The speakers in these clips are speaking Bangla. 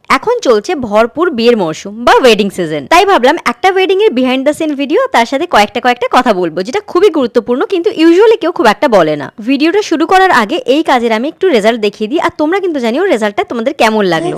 এখন চলছে ভরপুর বিয়ের মরশুম বা ওয়েডিং সিজন, তাই ভাবলাম একটা ওয়েডিং এর বিহাইন্ড দ্য সিন ভিডিও, তার সাথে কয়েকটা কথা বলবো যেটা খুবই গুরুত্বপূর্ণ, কিন্তু ইউজুয়ালি কেউ খুব একটা বলে না। ভিডিওটা শুরু করার আগে এই কাজের আমি একটু রেজাল্ট দেখিয়ে দিই, আর তোমরা কিন্তু জানিও রেজাল্টটা তোমাদের কেমন লাগলো।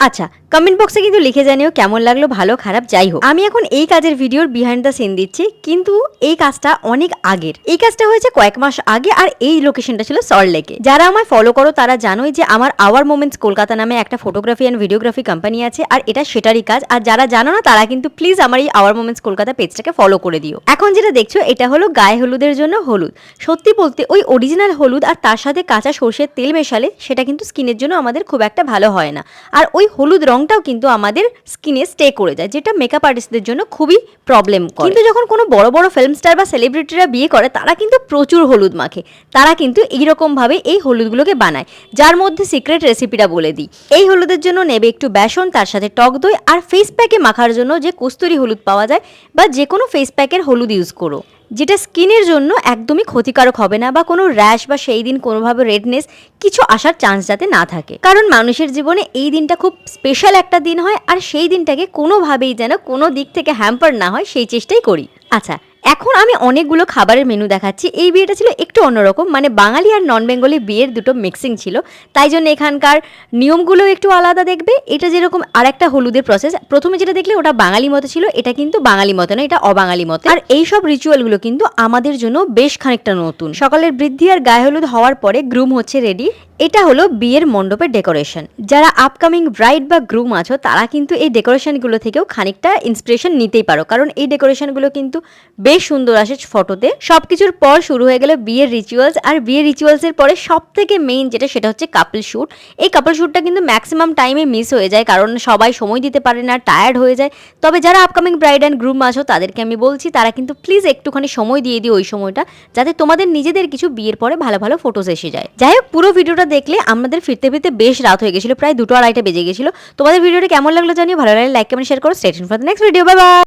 আচ্ছা, কমেন্ট বক্সে কিন্তু লিখে জানিও কেমন লাগলো, ভালো খারাপ যাই হোক। আমি এখন এই কাজের ভিডিওর বিহাইন্ড দ্য সিন দিচ্ছি, কিন্তু এই কাজটা অনেক আগের। এই কাজটা হয়েছে কয়েক মাস আগে, আর এই লোকেশনটা ছিল সল্টলেকে। যারা আমায় ফলো করো তারা জানোই যে আমার আওয়ার মোমেন্টস কলকাতা নামে একটা ফটোগ্রাফি অ্যান্ড ভিডিওগ্রাফি কোম্পানি আছে, আর এটা সেটারই কাজ। আর যারা জানো না তারা কিন্তু প্লিজ আমার এই আওয়ার মোমেন্টস কলকাতা পেজটাকে ফলো করে দিও। এখন যেটা দেখছো এটা হলো গায়ে হলুদের জন্য হলুদ। সত্যি বলতে ওই অরিজিনাল হলুদ আর তার সাথে কাঁচা সর্ষের তেল মেশালে সেটা কিন্তু স্কিনের জন্য আমাদের খুব একটা ভালো হয় না, আর ওই হলুদ রংটাও কিন্তু আমাদের স্কিনে স্টে করে যায়, যেটা মেকআপ আর্টিস্টদের জন্য খুবই প্রবলেম করে। কিন্তু যখন কোনো বড় বড় ফিল্ম স্টার বা সেলিব্রিটিরা বিয়ে করে তারা কিন্তু প্রচুর হলুদ মাখে। তারা কিন্তু এইরকম ভাবে এই হলুদগুলোকে বানায়, যার মধ্যে সিক্রেট রেসিপিটা বলে দিই। এই হলুদের জন্য নেবে একটু বেসন, তার সাথে টক দই, আর ফেস প্যাকে মাখার জন্য যে কস্তুরি হলুদ পাওয়া যায় বা যে কোনো ফেস প্যাকের হলুদ ইউজ করো, যেটা স্কিনের জন্য একদমই ক্ষতিকারক হবে না, বা কোনো র্যাশ বা সেই দিন কোনোভাবে রেডনেস কিছু আসার চান্স যাতে না থাকে। কারণ মানুষের জীবনে এই দিনটা খুব স্পেশাল একটা দিন হয়, আর সেই দিনটাকে কোনোভাবেই যেন কোনো দিক থেকে হ্যাম্পার না হয় সেই চেষ্টাই করি। আচ্ছা, এখন আমি অনেকগুলো খাবারের মেনু দেখাচ্ছি। এই বিয়েটা ছিল একটু অন্যরকম, মানে বাঙালি আর নন বেঙ্গলি বিয়ের দুটো মিক্সিং ছিল, তাই জন্য এখানকার নিয়মগুলো একটু আলাদা দেখবে। এটা যেরকম আর একটা হলুদের প্রসেস, প্রথমে যেটা দেখলে ওটা বাঙালি মতো ছিল, এটা কিন্তু বাঙালি মতো না, এটা অবাঙালি মতো। আর এই সব রিচুয়ালগুলো কিন্তু আমাদের জন্য বেশ খানিকটা নতুন। সকালের বৃদ্ধি আর গায়ে হলুদ হওয়ার পরে গ্রুম হচ্ছে রেডি। এটা হলো বিয়ের মণ্ডপের ডেকোরেশন। যারা আপকামিং ব্রাইড বা গ্রুম আছো তারা কিন্তু এই ডেকোরেশনগুলো থেকেও খানিকটা ইন্সপিরেশন নিতেই পারো, কারণ এই ডেকোরেশনগুলো কিন্তু বেশ সুন্দর আসে ফটোতে। সবকিছুর পর শুরু হয়ে গেল বিয়ের রিচুয়ালস, আর বিয়ের রিচুয়ালসের পরে সব থেকে মেইন যেটা সেটা হচ্ছে কাপল শ্যুট। এই কাপল শ্যুটটা কিন্তু ম্যাক্সিমাম টাইমে মিস হয়ে যায়, কারণ সবাই সময় দিতে পারে না, টায়ার্ড হয়ে যায়। তবে যারা আপকামিং ব্রাইড অ্যান্ড গ্রুম আছো তাদেরকে আমি বলছি তারা কিন্তু প্লিজ একটুখানি সময় দিয়ে দিও ওই সময়টা, যাতে তোমাদের নিজেদের কিছু বিয়ের পরে ভালো ভালো ফটোস এসে যায়। যাই হোক, পুরো ভিডিওটা দেখলে আমাদের ফিরতে ফিরতে বেশ রাত হয়ে গেছিল, প্রায় 2-2:30 বেজে গেছিল। তোমাদের ভিডিওটা কেমন লাগলো জানিও, ভালো লাগলে লাইক কমেন্ট শেয়ার করো। Stay tuned for the next video, bye bye.